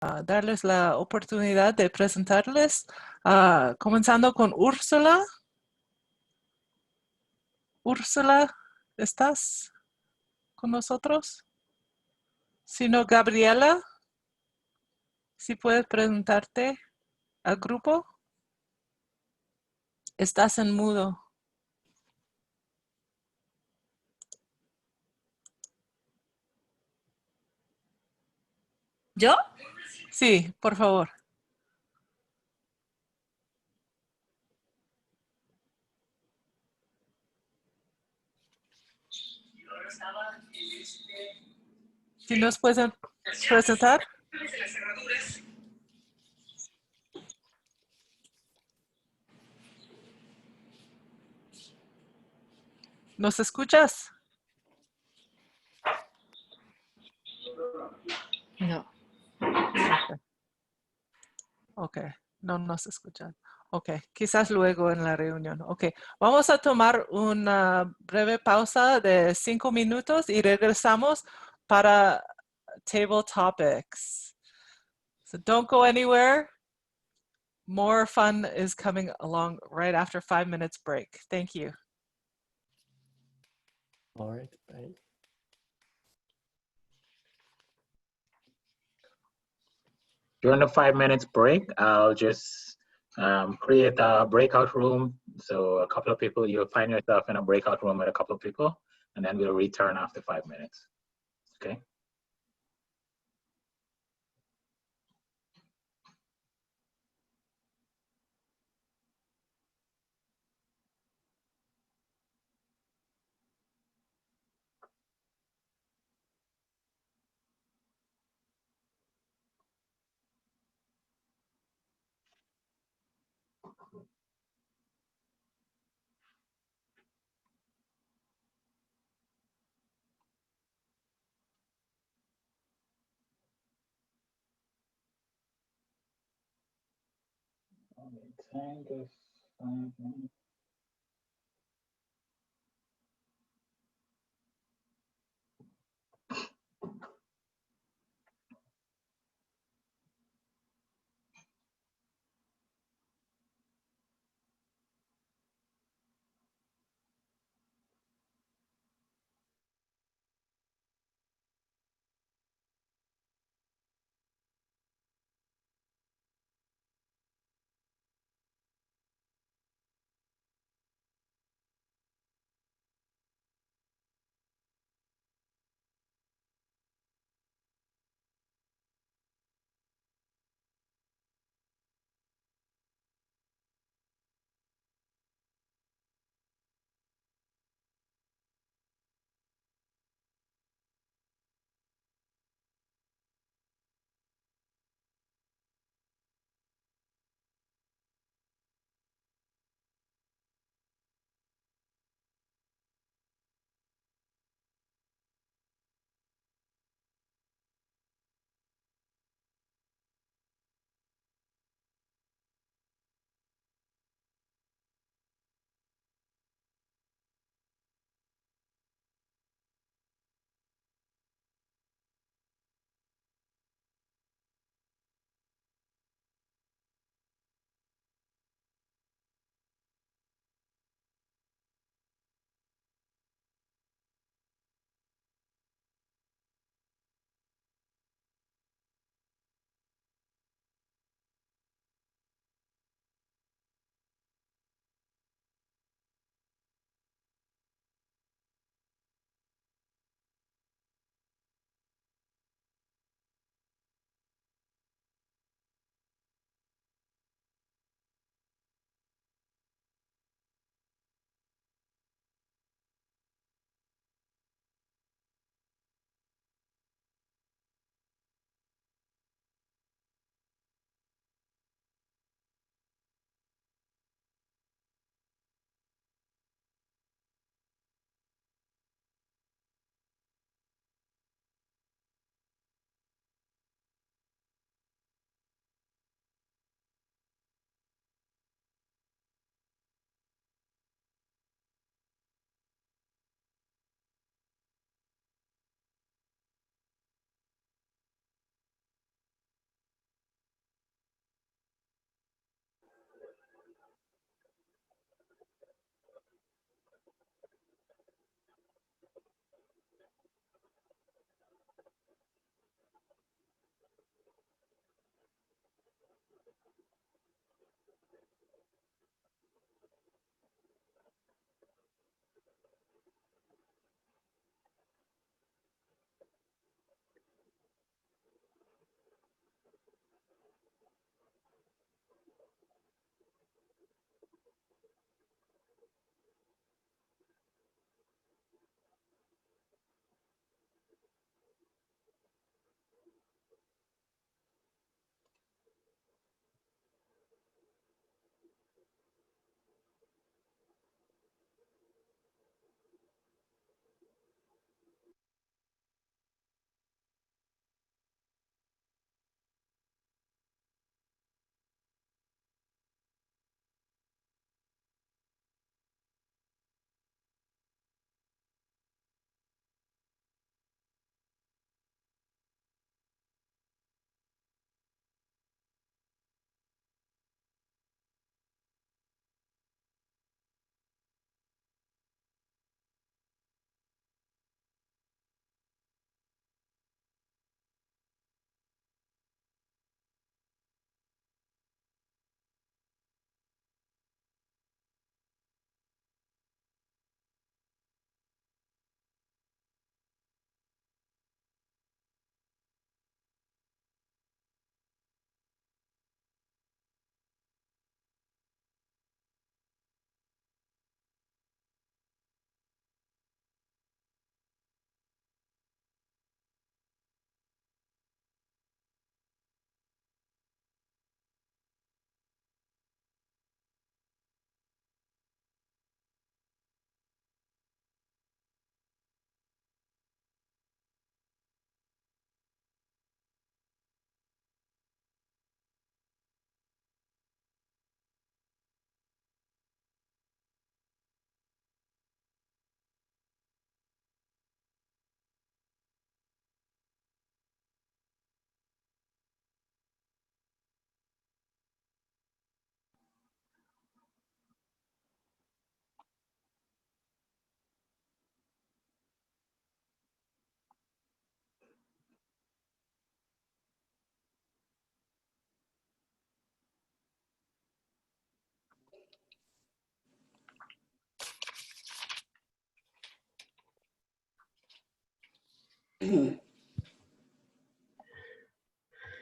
darles la oportunidad de presentarles, comenzando con Úrsula. Úrsula, ¿estás con nosotros? Si no, Gabriela, si puedes presentarte al grupo. Estás en mudo. ¿Yo? Sí, por favor. Si nos pueden presentar. ¿Nos escuchas? No. Ok, no nos escuchan. Ok, quizás luego en la reunión. Ok, vamos a tomar una breve pausa de 5 minutos y regresamos para table topics. So don't go anywhere. More fun is coming along right after 5 minutes break. Thank you. All right, bye. During the 5 minutes break, I'll just create a breakout room. So a couple of people, you'll find yourself in a breakout room with a couple of people, and then we'll return after 5 minutes. Okay. Time to 5 minutes.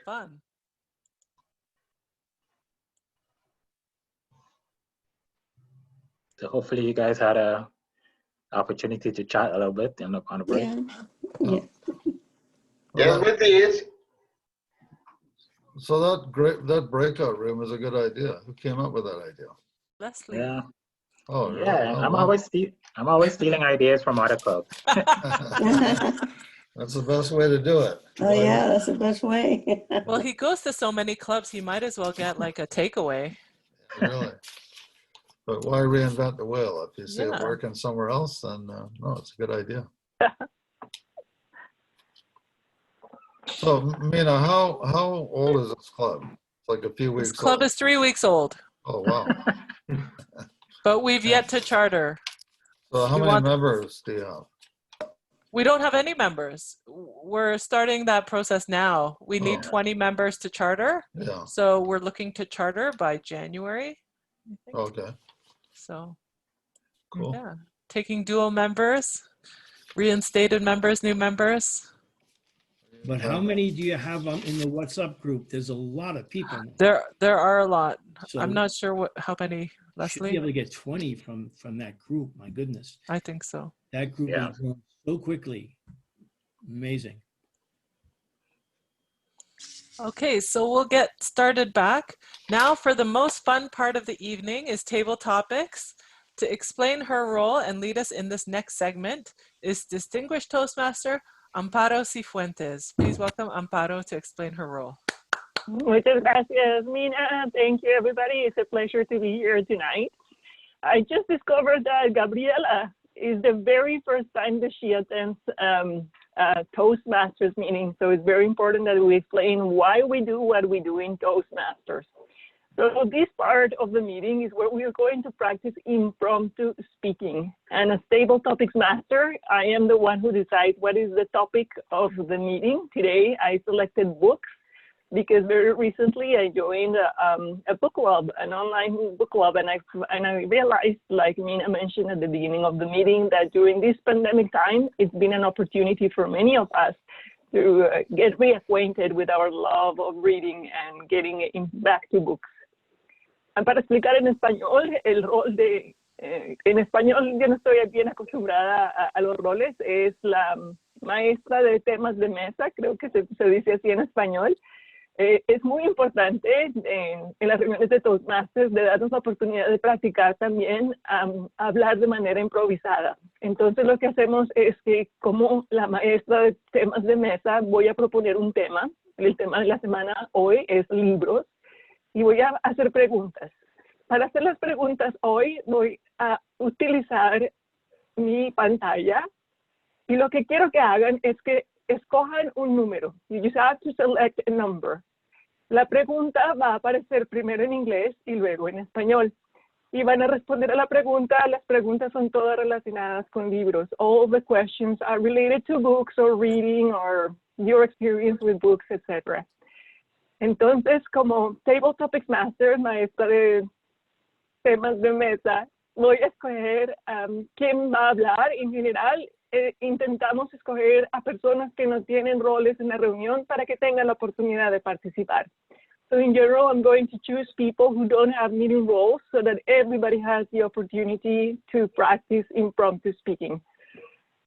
Fun. So hopefully you guys had a opportunity to chat a little bit on the break. Yeah. Yeah. Yes, we did. So that breakout room is a good idea. Who came up with that idea? Leslie. Yeah. Oh, really? Yeah, Oh, I'm wow. always stealing ideas from other clubs. That's the best way to do it. Oh, yeah, that's the best way. Well, he goes to so many clubs, he might as well get like a takeaway. Really. But why reinvent the wheel? If you see it Yeah. working somewhere else, then no, it's a good idea. So, Mina, how old is this club? It's like a few This weeks club old. is 3 weeks old, Oh, wow. but we've yet to charter. So how We many want- members do you have? We don't have any members. We're starting that process now. We need Oh. 20 members to charter. Yeah. So we're looking to charter by January, I think. Okay. So Cool. yeah, taking dual members, reinstated members, new members. But how many do you have in the WhatsApp group? There's a lot of people. There are a lot. So I'm not sure how many, you should be Leslie. able to get 20 from that group. My goodness. I think so. That group Yeah. is growing so quickly. Amazing. Okay, so we'll get started back. Now for the most fun part of the evening is table topics. To explain her role and lead us in this next segment is distinguished Toastmaster Amparo Cifuentes. Please welcome Amparo to explain her role. Muchas gracias, Mina. Thank you, everybody. It's a pleasure to be here tonight. I just discovered that Gabriela is the very first time that she attends Toastmasters meeting. So it's very important that we explain why we do what we do in Toastmasters. So this part of the meeting is where we are going to practice impromptu speaking. And as table topics master, I am the one who decides what is the topic of the meeting. Today, I selected books because very recently I joined a book club, an online book club, and I realized, like Mina mentioned at the beginning of the meeting, that during this pandemic time, it's been an opportunity for many of us to get reacquainted with our love of reading and getting back to books. Para explicar en español, el rol de, en español yo no estoy bien acostumbrada a los roles, es la maestra de temas de mesa, creo que se dice así en español. Es muy importante en las reuniones de Toastmasters de darnos la oportunidad de practicar también hablar de manera improvisada. Entonces lo que hacemos es que como la maestra de temas de mesa voy a proponer un tema. El tema de la semana hoy es libros. Y voy a hacer preguntas. Para hacer las preguntas hoy voy a utilizar mi pantalla y lo que quiero que hagan es que escojan un número. You just have to select a number. La pregunta va a aparecer primero en inglés y luego en español. Y van a responder a la pregunta. Las preguntas son todas relacionadas con libros. All the questions are related to books or reading or your experience with books, etc. Entonces, como Table Topics Master, maestra de temas de mesa, voy a escoger quién va a hablar. En general, intentamos escoger a personas que no tienen roles en la reunión para que tengan la oportunidad de participar. So in general, I'm going to choose people who don't have meeting roles so that everybody has the opportunity to practice impromptu speaking.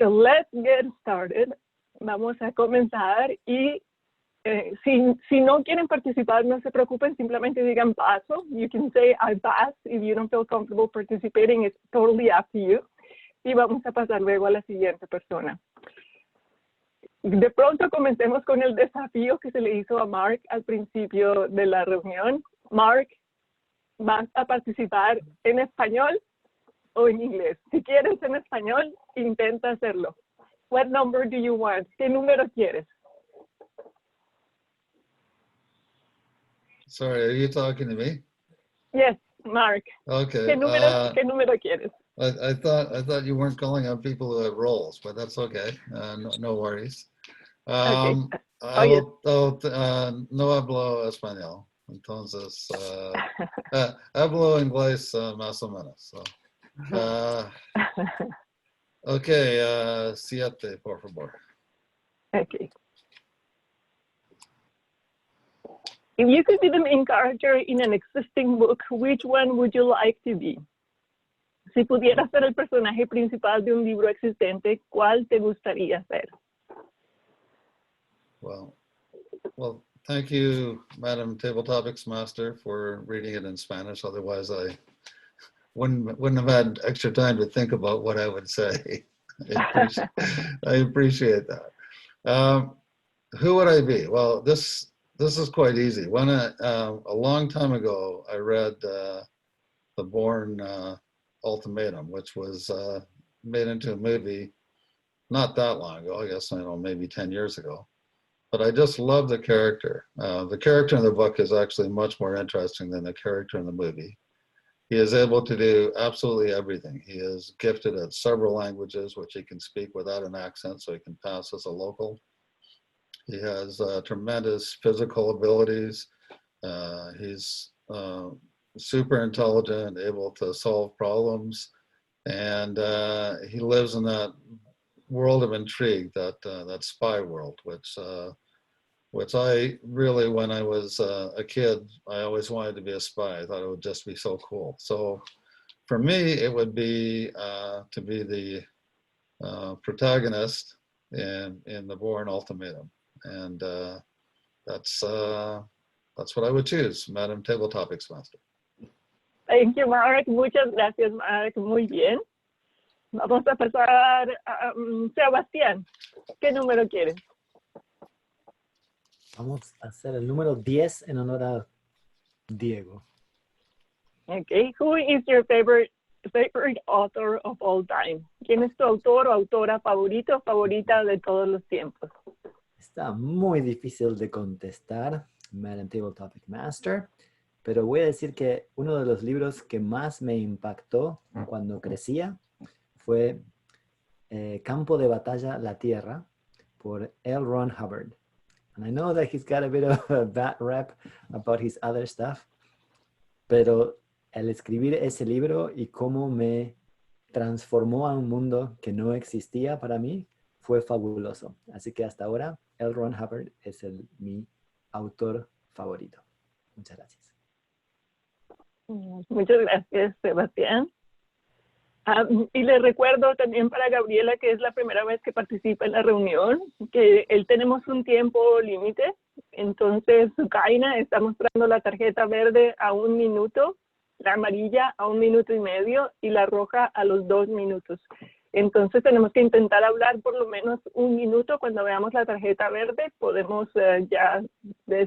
So let's get started. Vamos a comenzar y si no quieren participar, no se preocupen, simplemente digan paso. You can say I pass if you don't feel comfortable participating. It's totally up to you. Y vamos a pasar luego a la siguiente persona. De pronto comencemos con el desafío que se le hizo a Mark al principio de la reunión. Mark, ¿vas a participar en español o en inglés? Si quieres en español, intenta hacerlo. What number do you want? ¿Qué número quieres? Sorry, are you talking to me? Yes, Mark. Okay. ¿Qué número quieres? I thought you weren't calling on people who have roles, but that's okay. No worries. Okay. No hablo español. Entonces, hablo inglés más o menos. So, okay, 7, por favor. Okay. If you could be the main character in an existing book, which one would you like to be? Si pudieras ser el personaje principal de un libro existente, ¿cuál te gustaría ser? Well, thank you, Madam Table Topics Master, for reading it in Spanish. Otherwise, I wouldn't have had extra time to think about what I would say. I appreciate that. Who would I be? Well, this is quite easy. When a long time ago, I read The Bourne Ultimatum, which was made into a movie not that long ago. I guess, maybe 10 years ago. But I just love the character. The character in the book is actually much more interesting than the character in the movie. He is able to do absolutely everything. He is gifted at several languages, which he can speak without an accent, so he can pass as a local. He has tremendous physical abilities. He's super intelligent, able to solve problems, and he lives in that world of intrigue, that spy world, which I really, when I was a kid, I always wanted to be a spy. I thought it would just be so cool. So for me, it would be to be the protagonist in The Bourne Ultimatum, and that's what I would choose, Madam Table Topics Master. Thank you, Mark. Muchas gracias, Mark. Muy bien. Vamos a pasar a Sebastián. ¿Qué número quieres? Vamos a hacer el número 10 en honor a Diego. Okay. Who is your favorite author of all time? ¿Quién es tu autor o autora favorito o favorita de todos los tiempos? Está muy difícil de contestar, Madam Table Topic Master, pero voy a decir que uno de los libros que más me impactó cuando crecía fue Campo de Batalla, La Tierra, por L. Ron Hubbard. And I know that he's got a bit of a bad rep about his other stuff, pero el escribir ese libro y cómo me transformó a un mundo que no existía para mí fue fabuloso. Así que hasta ahora, L. Ron Hubbard es mi autor favorito. Muchas gracias. Muchas gracias, Sebastián. Y le recuerdo también para Gabriela, que es la primera vez que participa en la reunión, que tenemos un tiempo límite. Entonces, Kaina está mostrando la tarjeta verde a 1 minuto, la amarilla a 1 minuto y medio y la roja a los 2 minutos. Entonces, tenemos que intentar hablar por lo menos 1 minuto. Cuando veamos la tarjeta verde, podemos ya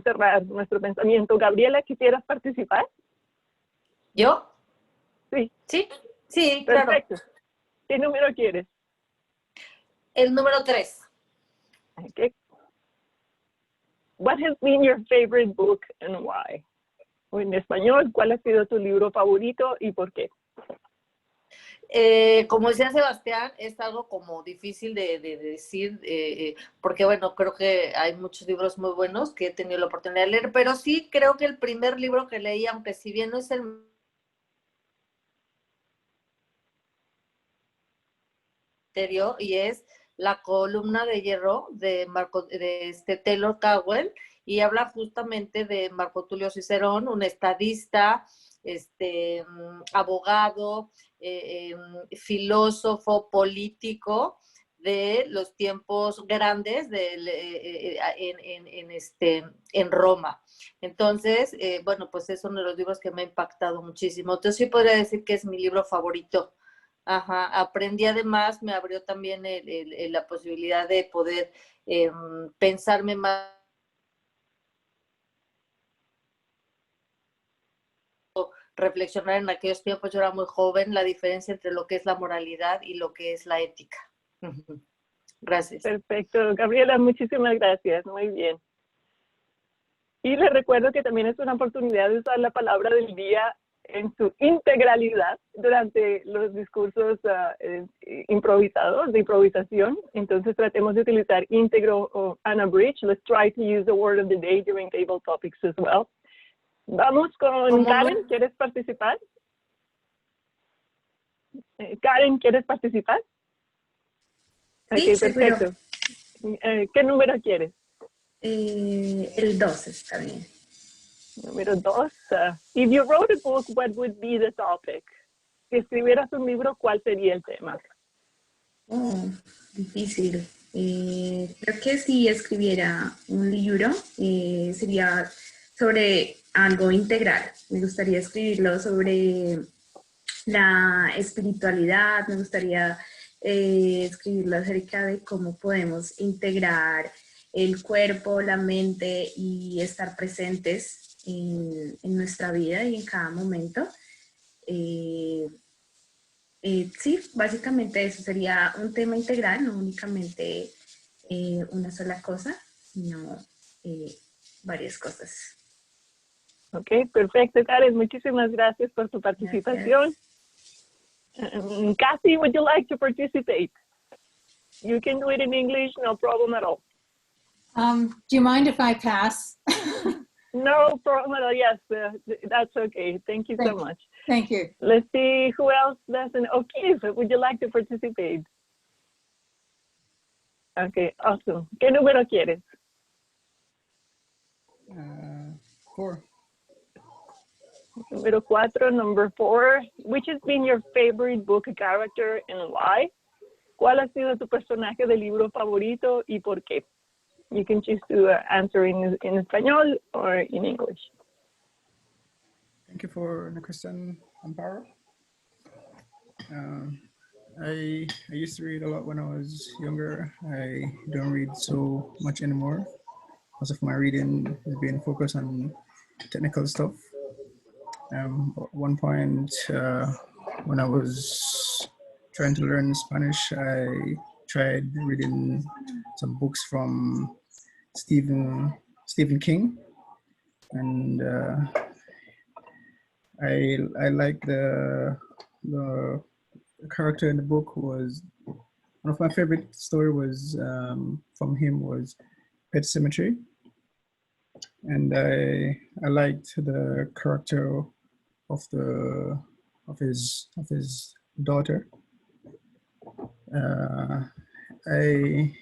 cerrar nuestro pensamiento. Gabriela, ¿quisieras participar? ¿Yo? Sí. Sí. Sí, claro. Perfecto. ¿Qué número quieres? El número 3. Okay. What has been your favorite book and why? O en español, ¿cuál ha sido tu libro favorito y por qué? Como decía Sebastián, es algo como difícil de decir, porque bueno, creo que hay muchos libros muy buenos que he tenido la oportunidad de leer, pero sí creo que el primer libro que leí, aunque si bien no es el y es La columna de hierro de Taylor Cowell, y habla justamente de Marco Tulio Cicerón, un estadista, abogado, filósofo, político de los tiempos grandes en Roma. Entonces, bueno, pues es uno de los libros que me ha impactado muchísimo. Entonces sí podría decir que es mi libro favorito. Ajá, aprendí además, me abrió también la posibilidad de poder pensarme más, reflexionar en aquellos tiempos. Yo era muy joven, la diferencia entre lo que es la moralidad y lo que es la ética. Gracias. Perfecto, Gabriela, muchísimas gracias, muy bien. Y les recuerdo que también es una oportunidad de usar la palabra del día en su integralidad durante los discursos improvisados, de improvisación. Entonces tratemos de utilizar íntegro o unabridged. Let's try to use the word of the day during table topics as well. Vamos con Karen, ¿quieres participar? Karen, ¿quieres participar? Sí, Ok, perfecto. ¿Qué número quieres? El 2 está bien. Número 2. If you wrote a book, what would be the topic? Si escribieras un libro, ¿cuál sería el tema? Oh, difícil. Creo que si escribiera un libro, sería sobre algo integral. Me gustaría escribirlo sobre la espiritualidad, me gustaría escribirlo acerca de cómo podemos integrar el cuerpo, la mente y estar presentes en nuestra vida y en cada momento. Sí, básicamente eso sería un tema integral, no únicamente una sola cosa, sino varias cosas. Ok, perfecto, Karen. Muchísimas gracias por tu participación. Kathy, would you like to participate? You can do it in English, no problem at all. Do you mind if I pass? No problem at all. Yes, that's okay. Thank you so much. Thank you. Let's see who else doesn't. Okay, would you like to participate? Okay, awesome. ¿Qué número quieres? 4. Número 4, number 4. Which has been your favorite book character and why? ¿Cuál ha sido tu personaje de libro favorito y por qué? You can choose to answer in español or in English. Thank you for the question, Amparo. I used to read a lot when I was younger. I don't read so much anymore. Most of my reading is being focused on technical stuff. At one point, when I was trying to learn Spanish, I tried reading some books from Stephen King, and I like the character in the book. Was one of my favorite story was from him was Pet Cemetery, and I liked the character of his daughter. I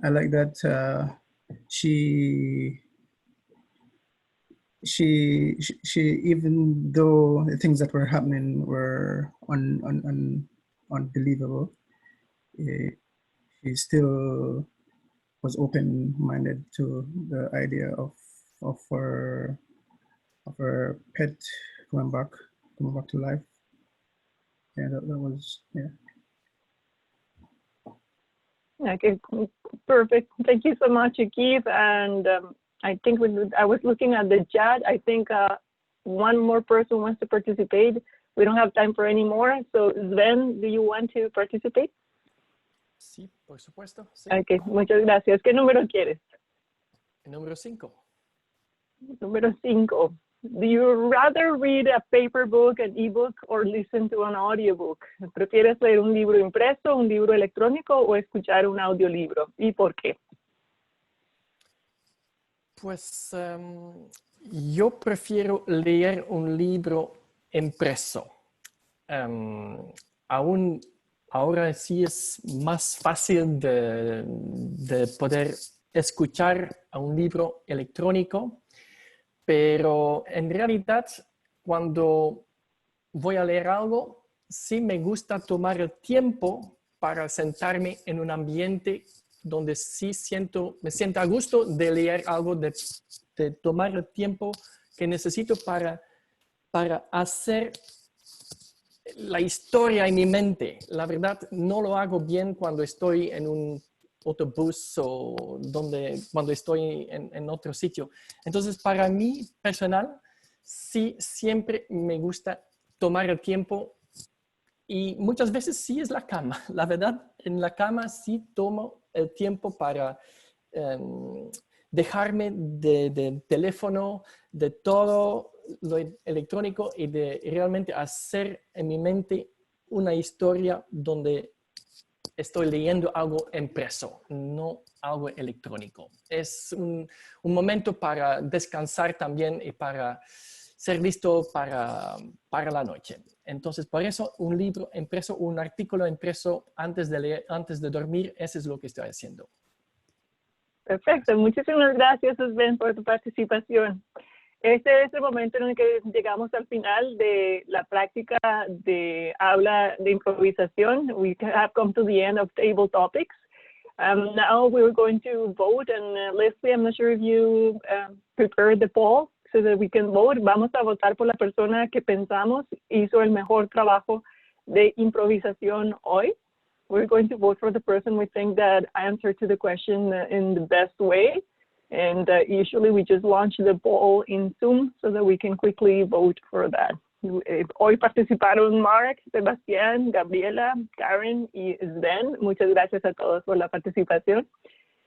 like that she even though the things that were happening were unbelievable, she still was open-minded to the idea of her pet coming back to life. Yeah, that was, yeah. Okay, perfect. Thank you so much, Keith. And I think I was looking at the chat. I think one more person wants to participate. We don't have time for any more. So Sven, do you want to participate? Sí, por supuesto. Sí. Okay, muchas gracias. ¿Qué número quieres? El número 5. Número 5. Do you rather read a paper book, an ebook, or listen to an audiobook? ¿Prefieres leer un libro impreso, un libro electrónico o escuchar un audiolibro? ¿Y por qué? Pues yo prefiero leer un libro impreso. Aún ahora sí es más fácil de poder escuchar a un libro electrónico, pero en realidad cuando voy a leer algo, sí me gusta tomar el tiempo para sentarme en un ambiente donde sí me siento a gusto de leer algo, de tomar el tiempo que necesito para hacer la historia en mi mente. La verdad, no lo hago bien cuando estoy en un autobús o cuando estoy en otro sitio. Entonces, para mí personal, sí, siempre me gusta tomar el tiempo y muchas veces sí es la cama. La verdad, en la cama sí tomo el tiempo para dejarme del teléfono, de todo lo electrónico y de realmente hacer en mi mente una historia donde estoy leyendo algo impreso, no algo electrónico. Es un momento para descansar también y para ser listo para la noche. Entonces, por eso un libro impreso, un artículo impreso antes de leer, antes de dormir, eso es lo que estoy haciendo. Perfecto, muchísimas gracias, Sven, por tu participación. Este es el momento en el que llegamos al final de la práctica de habla de improvisación. We have come to the end of table topics. Now we're going to vote, and Leslie, I'm not sure if you prepared the poll so that we can vote. Vamos a votar por la persona que pensamos hizo el mejor trabajo de improvisación hoy. We're going to vote for the person we think that answered to the question in the best way. And usually we just launch the poll in Zoom so that we can quickly vote for that. Hoy participaron Mark, Sebastián, Gabriela, Karen y Sven. Muchas gracias a todos por la participación.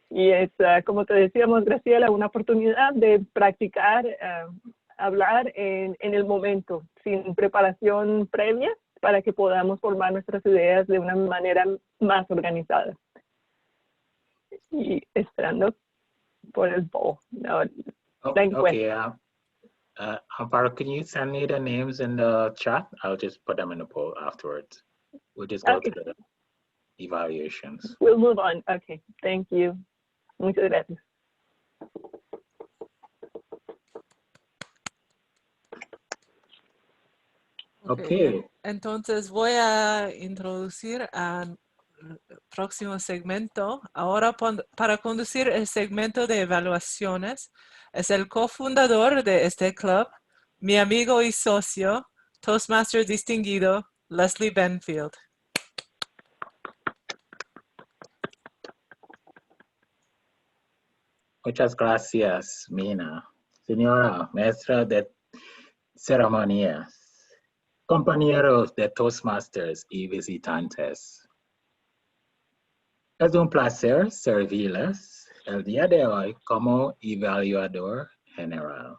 Y es, como te decíamos, Graciela, una oportunidad de practicar, hablar en el momento, sin preparación previa, para que podamos formar nuestras ideas de una manera más organizada. Y esperando por el poll. No, Okay, Amparo, can you send me the names in the chat? I'll just put them in the poll afterwards. We'll just go through the evaluations. We'll move on. Okay, thank you. Muchas gracias. Okay. Entonces voy a introducir al próximo segmento. Ahora para conducir el segmento de evaluaciones es el cofundador de este club, mi amigo y socio, Toastmaster distinguido, Leslie Benfield. Muchas gracias, Mina. Señora maestra de ceremonias, compañeros de Toastmasters y visitantes. Es un placer servirles el día de hoy como evaluador general.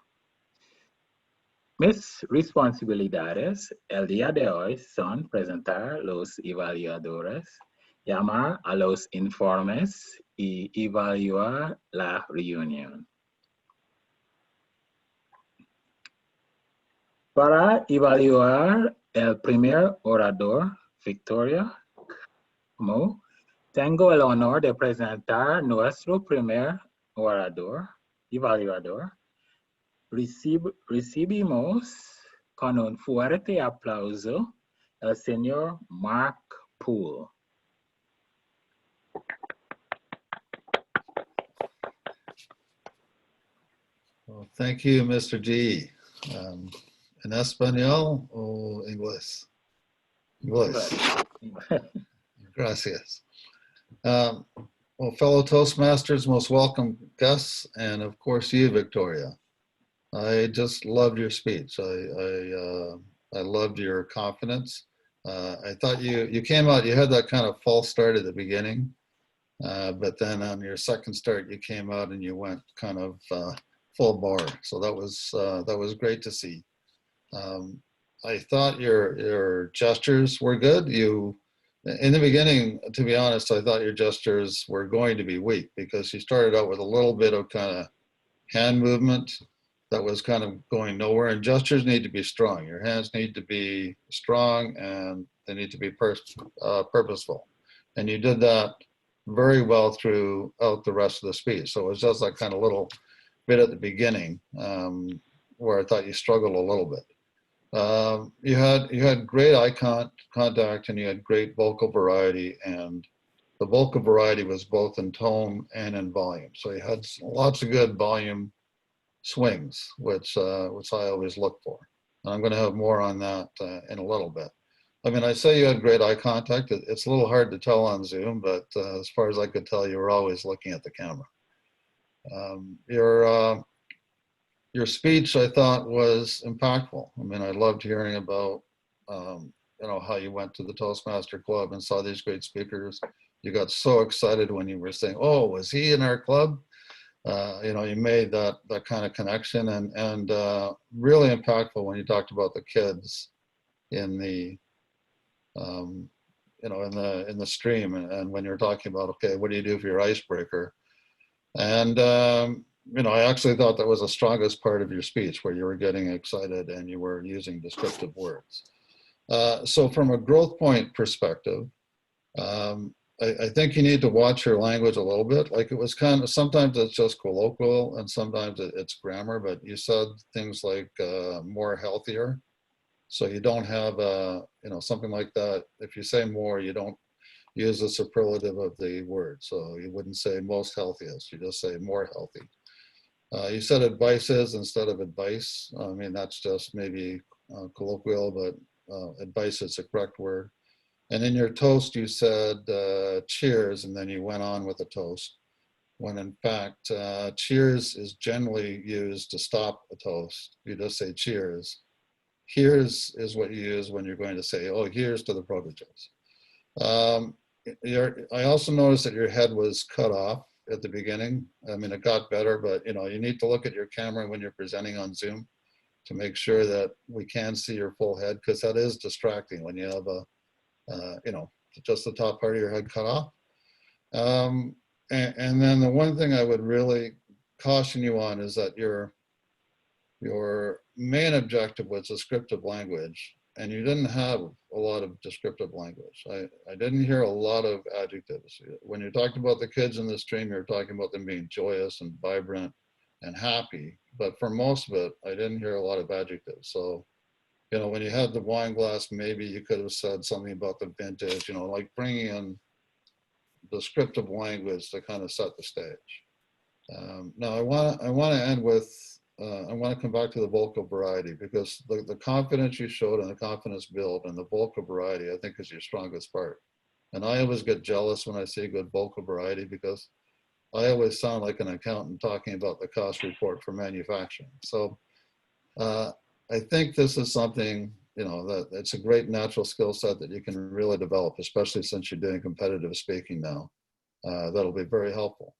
Mis responsabilidades el día de hoy son presentar los evaluadores, llamar a los informes y evaluar la reunión. Para evaluar el primer orador, Victoria, tengo el honor de presentar nuestro primer orador, evaluador. Recibimos con un fuerte aplauso el señor Mark Poole. Well, thank you, Mr. G. En español o inglés? Inglés. Gracias. Well, fellow Toastmasters, most welcome guests, and of course you, Victoria. I just loved your speech. I loved your confidence. I thought you came out, you had that kind of false start at the beginning, but then on your second start, you came out and you went kind of full bore. So that was great to see. I thought your gestures were good. In the beginning, to be honest, I thought your gestures were going to be weak because you started out with a little bit of kind of hand movement that was kind of going nowhere, and gestures need to be strong. Your hands need to be strong and they need to be purposeful. And you did that very well throughout the rest of the speech. So it was just that kind of little bit at the beginning where I thought you struggled a little bit. You had great eye contact and you had great vocal variety, and the vocal variety was both in tone and in volume. So you had lots of good volume swings, which I always look for. And I'm going to have more on that in a little bit. I mean, I say you had great eye contact. It's a little hard to tell on Zoom, but as far as I could tell, you were always looking at the camera. Your speech, I thought, was impactful. I mean, I loved hearing about, how you went to the Toastmaster Club and saw these great speakers. You got so excited when you were saying, "Oh, was he in our club?" You made that kind of connection, and really impactful when you talked about the kids in the, in the stream, and when you're talking about, okay, what do you do for your icebreaker? And I actually thought that was the strongest part of your speech, where you were getting excited and you were using descriptive words. So from a growth point perspective, I think you need to watch your language a little bit. Like it was kind of, sometimes it's just colloquial and sometimes it's grammar, but you said things like more healthier. So you don't have, you know, something like that. If you say more, you don't use the superlative of the word. So you wouldn't say most healthiest, you just say more healthy. You said advices instead of advice. I mean, that's just maybe colloquial, but advice is the correct word. And in your toast, you said cheers, and then you went on with a toast. When in fact, cheers is generally used to stop a toast. You just say cheers. Here's is what you use when you're going to say, oh, here's to the proteges. I also noticed that your head was cut off at the beginning. I mean, it got better, but you know, you need to look at your camera when you're presenting on Zoom to make sure that we can see your full head, because that is distracting when you have a, you know, just the top part of your head cut off. And then the one thing I would really caution you on is that your main objective was descriptive language, and you didn't have a lot of descriptive language. I didn't hear a lot of adjectives. When you talked about the kids in the stream, you were talking about them being joyous and vibrant and happy, but for most of it, I didn't hear a lot of adjectives. So, you know, when you had the wine glass, maybe you could have said something about the vintage, you know, like bringing in descriptive language to kind of set the stage. Now I want to end with, I want to come back to the vocal variety, because the confidence you showed and the confidence build and the vocal variety, I think is your strongest part. And I always get jealous when I see good vocal variety, because I always sound like an accountant talking about the cost report for manufacturing. So I think this is something, you know, that it's a great natural skill set that you can really develop, especially since you're doing competitive speaking now. That'll be very helpful.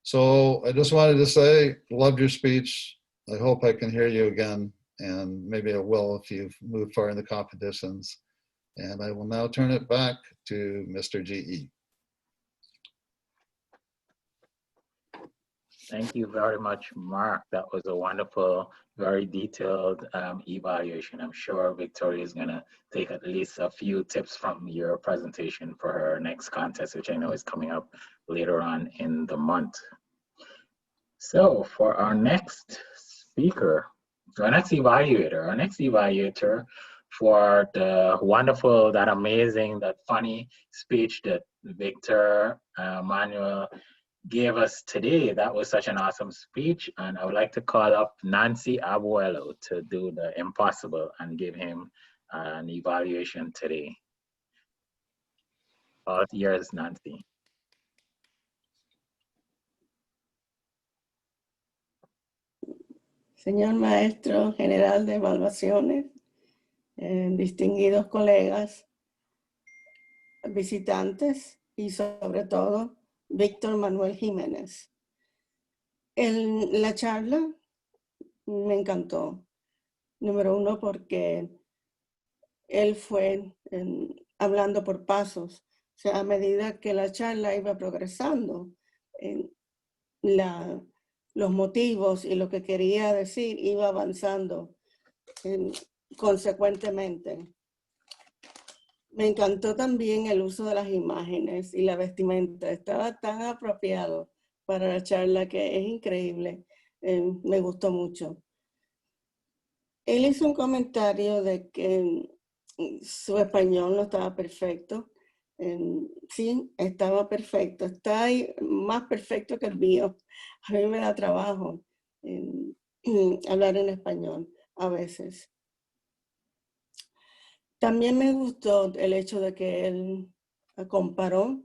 So I just wanted to say, loved your speech. I hope I can hear you again, and maybe I will if you've moved far in the competitions. And I will now turn it back to Mr. GE. Thank you very much, Mark. That was a wonderful, very detailed evaluation. I'm sure Victoria is going to take at least a few tips from your presentation for her next contest, which I know is coming up later on in the month. So for our next speaker, our next evaluator for the wonderful, that amazing, that funny speech that Victor Manuel gave us today. That was such an awesome speech. And I would like to call up Nancy Abuelo to do the impossible and give him an evaluation today. All yours, Nancy. Señor Maestro General de Evaluaciones, distinguidos colegas, visitantes y sobre todo Víctor Manuel Jiménez. La charla me encantó. Número uno, porque él fue hablando por pasos. O sea, a medida que la charla iba progresando, los motivos y lo que quería decir iba avanzando consecuentemente. Me encantó también el uso de las imágenes y la vestimenta. Estaba tan apropiado para la charla que es increíble. Me gustó mucho. Él hizo un comentario de que su español no estaba perfecto. Sí, estaba perfecto. Está ahí más perfecto que el mío. A mí me da trabajo hablar en español a veces. También me gustó el hecho de que él comparó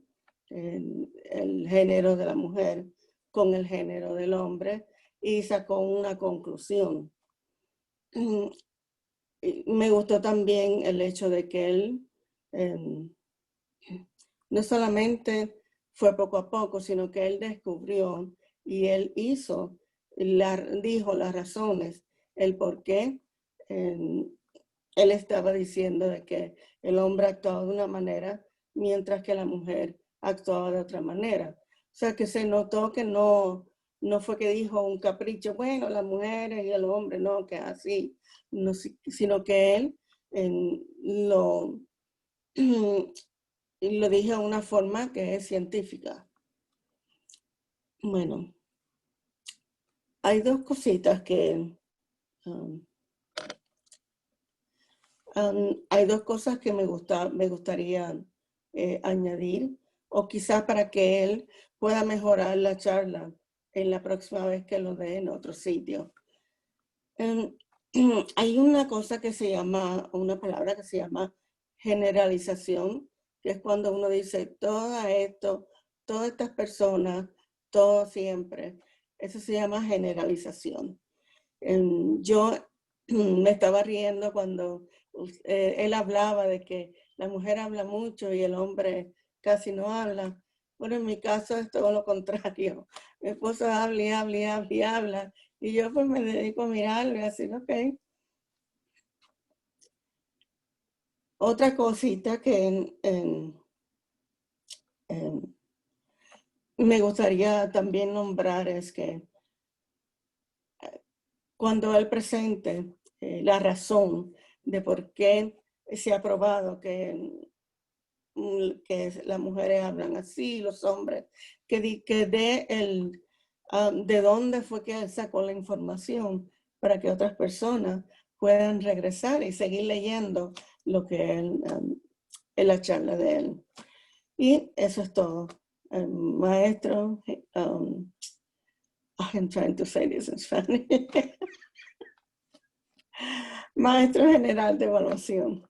el género de la mujer con el género del hombre y sacó una conclusión. Me gustó también el hecho de que él no solamente fue poco a poco, sino que él descubrió y él dijo las razones, el por qué él estaba diciendo de que el hombre actuaba de una manera mientras que la mujer actuaba de otra manera. O sea que se notó que no fue que dijo un capricho, bueno, las mujeres y el hombre, no, que así, no, sino que él lo y lo dije de una forma que es científica. Bueno, hay dos cositas que hay dos cosas que me gustaría añadir, o quizás para que él pueda mejorar la charla en la próxima vez que lo dé en otro sitio. Hay una cosa que se llama, una palabra que se llama generalización, que es cuando uno dice todo esto, todas estas personas, todo siempre. Eso se llama generalización. Yo me estaba riendo cuando él hablaba de que la mujer habla mucho y el hombre casi no habla. Bueno, en mi caso es todo lo contrario. Mi esposo habla y habla y habla y habla. Y yo pues me dedico a mirarlo y así, ok. Otra cosita que me gustaría también nombrar es que cuando él presente la razón de por qué se ha probado que las mujeres hablan así, los hombres, que dé de dónde fue que él sacó la información para que otras personas puedan regresar y seguir leyendo lo que él, en la charla de él. Y eso es todo. Maestro, I'm trying to say this in Spanish. Maestro general de evaluación.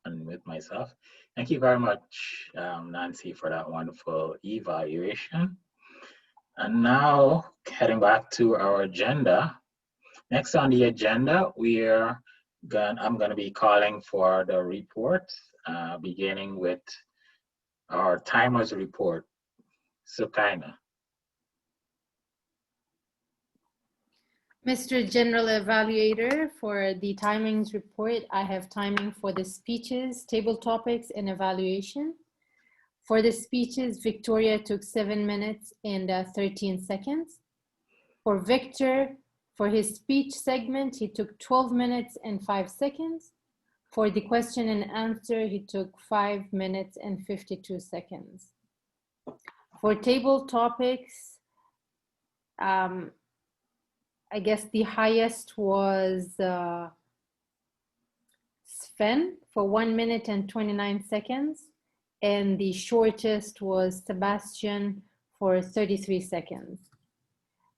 And with myself. Thank you very much, Nancy, for that wonderful evaluation. And now, heading back to our agenda. Next on the agenda, I'm going to be calling for the report, beginning with our timers report. Sukaina. Mr. General Evaluator, for the timings report, I have timing for the speeches, table topics, and evaluation. For the speeches, Victoria took 7 minutes and 13 seconds. For Victor, for his speech segment, he took 12 minutes and 5 seconds. For the question and answer, he took 5 minutes and 52 seconds. For table topics, I guess the highest was Sven for 1 minute and 29 seconds. And the shortest was Sebastian for 33 seconds.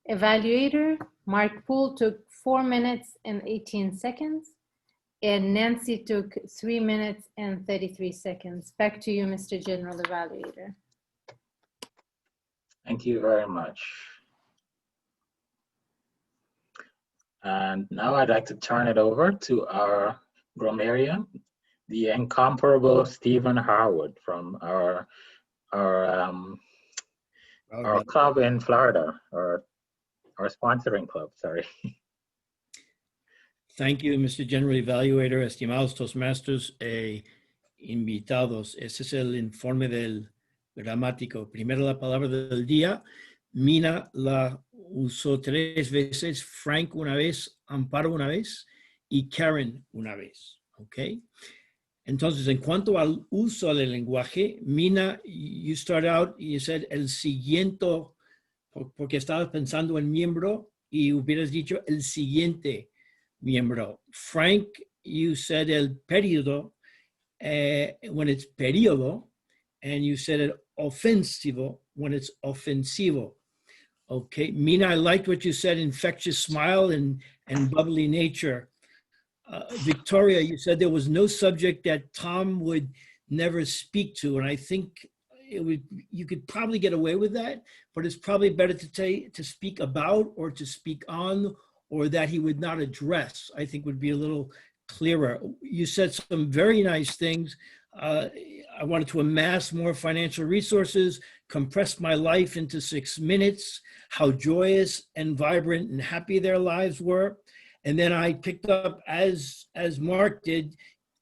Evaluator, Mark Poole took 4 minutes and 18 seconds. And Nancy took 3 minutes and 33 seconds. Back to you, Mr. General Evaluator. Thank you very much. And now I'd like to turn it over to our grammarian, the incomparable Stephen Harwood from our club in Florida, our sponsoring club, sorry. Thank you, Mr. General Evaluator, estimados Toastmasters e invitados. Ese es el informe del gramático. Primero la palabra del día. Mina la usó 3 veces, Frank una vez, Amparo una vez y Karen una vez. ¿Ok? Entonces, en cuanto al uso del lenguaje, Mina, you start out, you said el siguiente, porque estabas pensando en miembro y hubieras dicho el siguiente miembro. Frank, you said el periodo, when it's periodo, and you said it ofensivo when it's offensivo. Okay, Mina, I liked what you said, infectious smile and bubbly nature. Victoria, you said there was no subject that Tom would never speak to, and I think you could probably get away with that, but it's probably better to speak about or to speak on, or that he would not address, I think would be a little clearer. You said some very nice things. I wanted to amass more financial resources, compress my life into 6 minutes, how joyous and vibrant and happy their lives were. And then I picked up, as Mark did,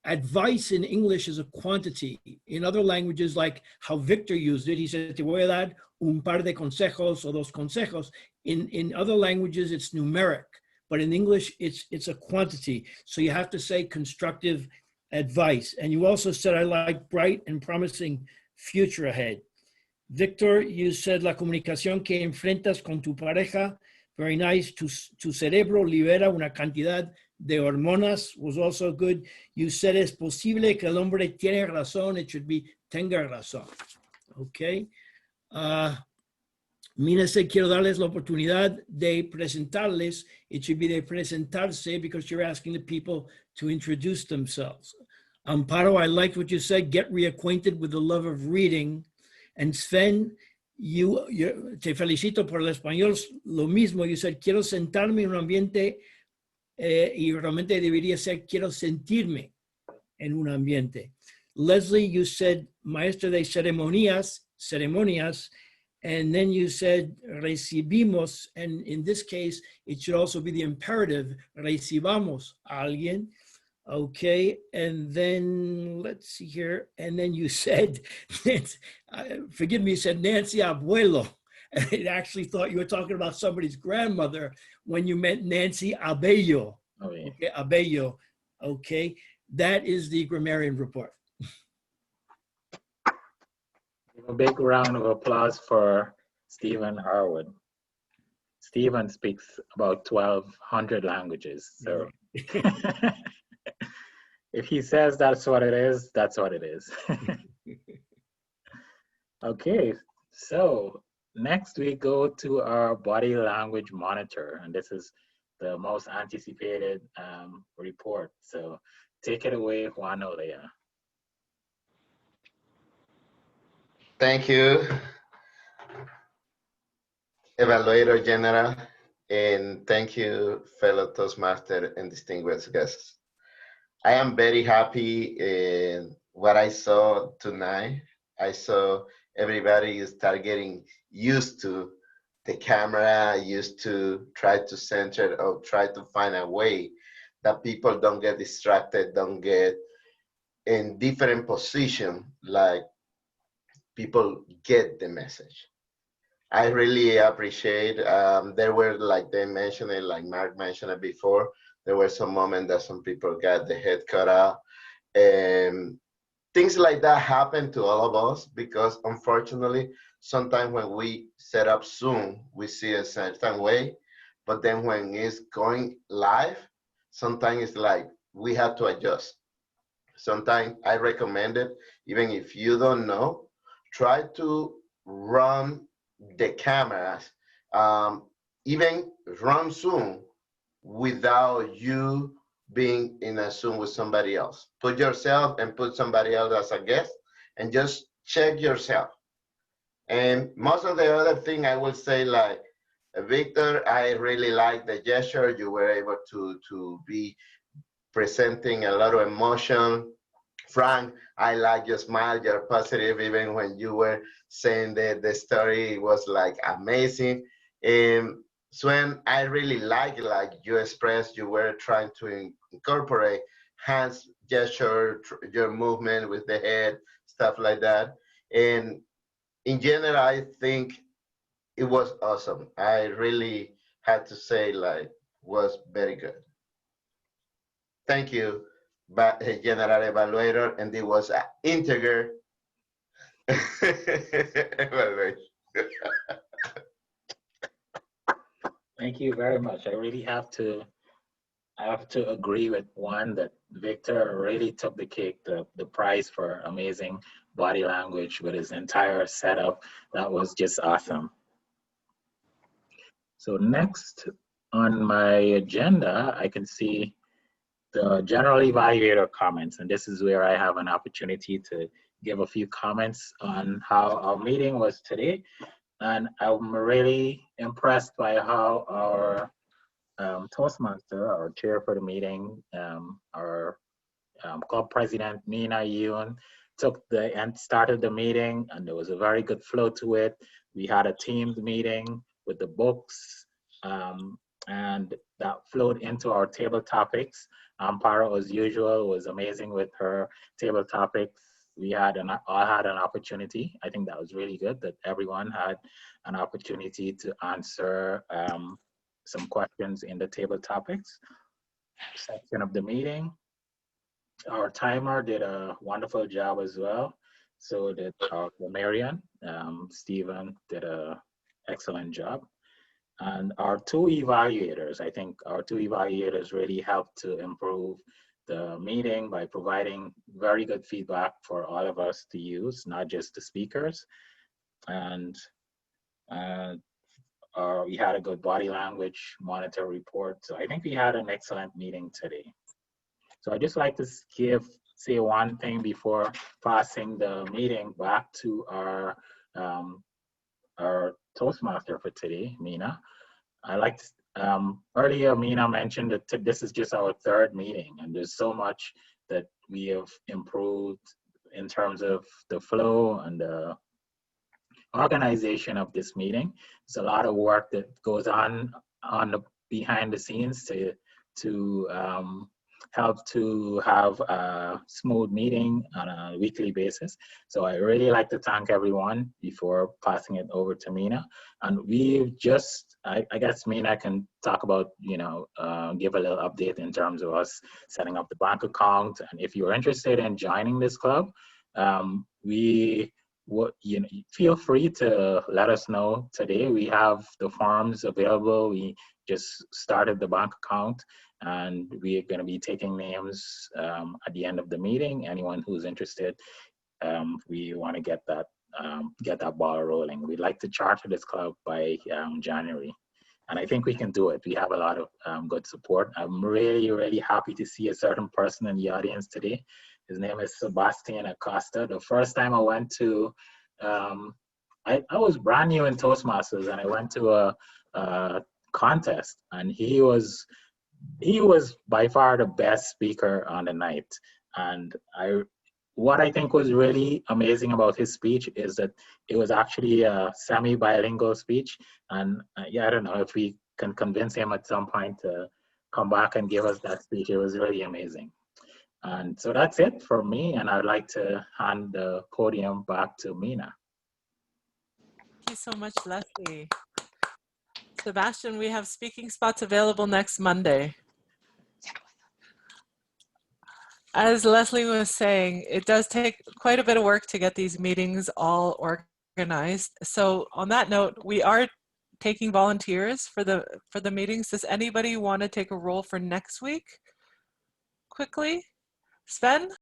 advice in English is a quantity. In other languages, like how Victor used it, he said, te voy a dar un par de consejos o dos consejos. In other languages, it's numeric, but in English, it's a quantity. So you have to say constructive advice. And you also said, I like bright and promising future ahead. Victor, you said la comunicación que enfrentas con tu pareja, very nice. Tu cerebro libera una cantidad de hormonas, was also good. You said es posible que el hombre tiene razón. It should be tenga razón. Okay. Mina said, quiero darles la oportunidad de presentarles. It should be de presentarse because you're asking the people to introduce themselves. Amparo, I liked what you said, get reacquainted with the love of reading. And Sven, te felicito por el español, lo mismo. You said, quiero sentarme en un ambiente y realmente debería ser, quiero sentirme en un ambiente. Leslie, you said, maestra de ceremonias, and then you said, recibimos, and in this case, it should also be the imperative, recibamos a alguien. Okay, and then let's see here. And then you said, forgive me, you said Nancy Abuelo. I actually thought you were talking about somebody's grandmother when you meant Nancy Abello. Oh, yeah. Okay, Abello. Okay, that is the grammarian report. A big round of applause for Stephen Harwood. Stephen speaks about 1,200 languages, so. If he says that's what it is, that's what it is. Okay, so next we go to our body language monitor, and this is the most anticipated report. So take it away, Juan Olea. Thank you, Evaluator General, and thank you, fellow Toastmaster and distinguished guests. I am very happy in what I saw tonight. I saw everybody start getting used to the camera, used to try to center or try to find a way that people don't get distracted, don't get in different position, like people get the message. I really appreciate, there were, like they mentioned it, like Mark mentioned it before, there were some moments that some people got the head cut off. And things like that happen to all of us because unfortunately, sometimes when we set up Zoom, we see a certain way, but then when it's going live, sometimes it's like we have to adjust. Sometimes I recommend it, even if you don't know, try to run the cameras, even run Zoom without you being in a Zoom with somebody else. Put yourself and put somebody else as a guest and just check yourself. And most of the other thing I will say, like, Victor, I really like the gesture. You were able to be presenting a lot of emotion. Frank, I like your smile, you're positive, even when you were saying that the story was like amazing. Sven, I really like you expressed, you were trying to incorporate hands gesture, your movement with the head, stuff like that. And in general, I think it was awesome. I really had to say, like, was very good. Thank you, General Evaluator, and it was an integer evaluation. Thank you very much. I really have to agree with Juan that Victor really took the cake, the prize for amazing body language with his entire setup. That was just awesome. So next on my agenda, I can see the general evaluator comments, and this is where I have an opportunity to give a few comments on how our meeting was today. And I'm really impressed by how our Toastmaster, our chair for the meeting, our club president, Nina Yoon, started the meeting, and there was a very good flow to it. We had a teamed meeting with the books, and that flowed into our table topics. Amparo, as usual, was amazing with her table topics. We all had an opportunity. I think that was really good that everyone had an opportunity to answer some questions in the table topics section of the meeting. Our timer did a wonderful job as well. So did our Marian. Stephen did an excellent job. And our two evaluators, I think our two evaluators really helped to improve the meeting by providing very good feedback for all of us to use, not just the speakers. And we had a good body language monitor report. So I think we had an excellent meeting today. So I'd just like to say one thing before passing the meeting back to our Toastmaster for today, Mina. I like to, earlier Mina mentioned that this is just our third meeting, and there's so much that we have improved in terms of the flow and the organization of this meeting. It's a lot of work that goes on the behind the scenes to help to have a smooth meeting on a weekly basis. So I really like to thank everyone before passing it over to Mina. And we've just, I guess Mina can talk about, give a little update in terms of us setting up the bank account. And if you're interested in joining this club, feel free to let us know today. We have the forms available. We just started the bank account, and we're going to be taking names at the end of the meeting. Anyone who's interested, we want to get that ball rolling. We'd like to charter this club by January, and I think we can do it. We have a lot of good support. I'm really, really happy to see a certain person in the audience today. His name is Sebastian Acosta. The first time I went to, I was brand new in Toastmasters, and I went to a contest, and he was by far the best speaker on the night. And what I think was really amazing about his speech is that it was actually a semi-bilingual speech. And I don't know if we can convince him at some point to come back and give us that speech. It was really amazing. And so that's it for me, and I'd like to hand the podium back to Mina. Thank you so much, Leslie. Sebastian, we have speaking spots available next Monday. As Leslie was saying, it does take quite a bit of work to get these meetings all organized. So on that note, we are taking volunteers for the meetings. Does anybody want to take a role for next week? Quickly, Sven?